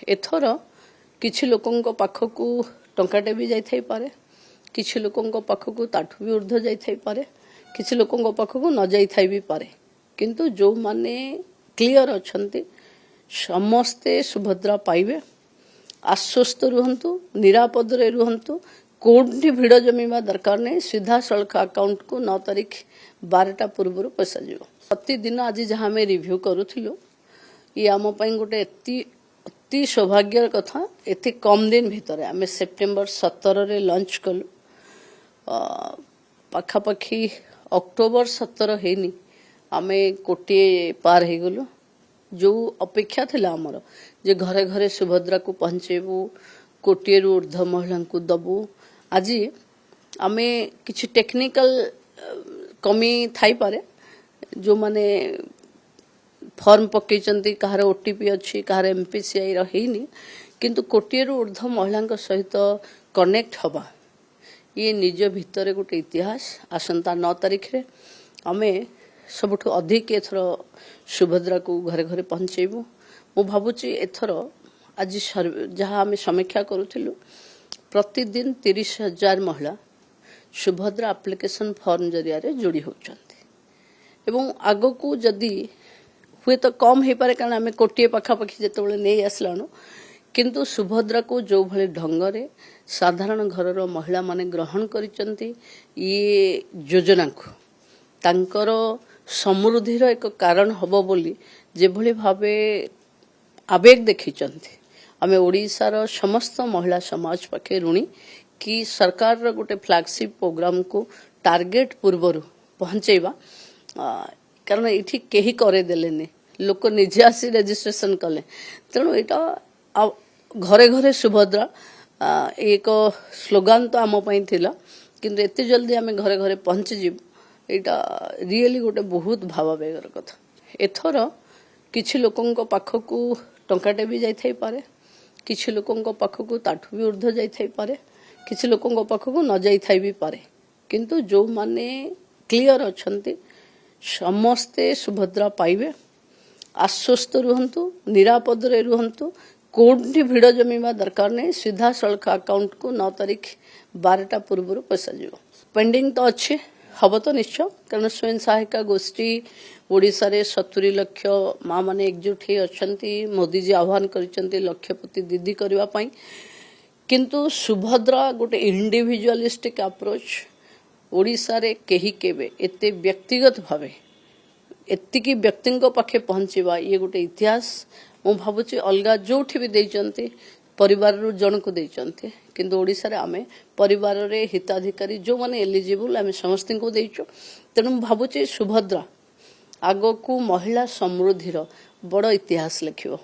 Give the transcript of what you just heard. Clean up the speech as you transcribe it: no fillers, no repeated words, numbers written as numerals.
एथर किछि लोकंक पाखकु टंकाटे भी जाई पारे, किछि लोकंक पाखकु ताठु भी ऊर्ध्व जाई पारे, किछि लोकंक पाखकु न जाई भी पारे, किंतु जो माने क्लियर अछंती समस्ते सुभद्रा पाइबे। आश्वस्त रुहंतु, निरापद रे रुहंतु, कोठी भिड़ जमीवा दरकार नहीं, सीधा सड़क अकाउंट को 9 तारीख 12टा पूर्व पैसा जीव। प्रतिदिन आज जहाँ आम रिव्यू करूँ ये आम गोटे अति सौभाग्यर कथा। एत कम दिन भितर आम सेप्टेम्बर 17 रे लॉन्च कलु, पाखापाखी अक्टोबर 17 हैनी आम कोटे पार हो गलु। जो अपेक्षा थिला आमर जे घरे घरे सुभद्रा को पहुंचेबू, कोटे रु ऊर्ध्व महिला को दबू। आज आम किछि टेक्निकल कमी थाई पारे, जो माने फॉर्म पकईचंती कहार ओटीपी अच्छी कहार एमपीसीआई रहीनी, किंतु कोटे रु ऊर्ध्व महिला सहित कनेक्ट हवा ये निज भितर गोटे इतिहास। आसंता 9 तारीख रे आमे सबुठु अधिक एथर सुभद्रा को घरे घरे पहुंचेबू। मु भाबुची एथर आज जहाँ आम समीक्षा करूथिलु प्रतिदिन 30,000 महिला सुभद्रा एप्लिकेशन फॉर्म जरिया रे जोड़ी होचंती एवं आगो को जदी हुए तो कम हो पारे, कारण आम कोटे पाखापाखी जिते नहीं आसलाणु, किंतु सुभद्रा को जो भले ढंगरे साधारण घरर महिला माने ग्रहण करिसंती ये योजना को तांकर समृद्धिर एक कारण हब बोली जेभली भावे आवेग देखिचंती। आमे ओडिशार समस्त महिला समाज पाखे ऋणी कि सरकार गोटे फ्लैगशिप प्रोग्राम को टार्गेट पूर्वर पहुंचेबा, कारण ये कहीं करदेले लोक निजे आसी रेजिस्ट्रेशन कले। तेणु यहाँ घरे घरे सुभद्रा एक स्लोगान तो आम थिला, किंतु एते जल्दी आम घरे घरे पहुंची जीव यहाँ रियली गोटे बहुत भावावेगर कथा। एथर किछि लोकंक पाखकु टंकाटे भी जाई पारे, किछि लोकंक पाखकु ताठु भी ऊर्ध्व जाई पारे, किछि लोकंक पाखकु न जाई भी पारे, किंतु जो माने क्लियर अछंती समस्ते सुभद्रा पाइबे। आश्वस्त रुहंतु, निरापद रे रुहंतु, कोठी भिड़ जमीवा दरकार नहीं, सीधा सड़क अकाउंट को 9 तारीख 12टा पूर्व पैसा जीव। पेंडिंग तो अच्छे हम तो निश्चय, कारण स्वयं सहायिका गोष्ठी ओडिशा रे 70 लाख माँ माने एकजुट ही अछंती। मोदी जी आह्वान करिसंती लक्षपति दीदी करबा पई, किंतु सुभद्रा गोटे इंडिविजुअलिस्टिक अप्रोच ओडिशा रे केही केबे एते व्यक्तिगत भावे एतिकी व्यक्तिंक पाखे पहुंचीबा ये गोटे इतिहास। मु भाबुची अलगा जोठी भी देइचंती परिवार रु जन को देइचंती, किंतु ओडिशा रे आमे परिवार रे हिताधिकारी जो माने एलिजिबल आमे समस्त को देइचो। तेणु भाबुची सुभद्रा आगो को महिला समृद्धिर बड़ इतिहास लिखिबो।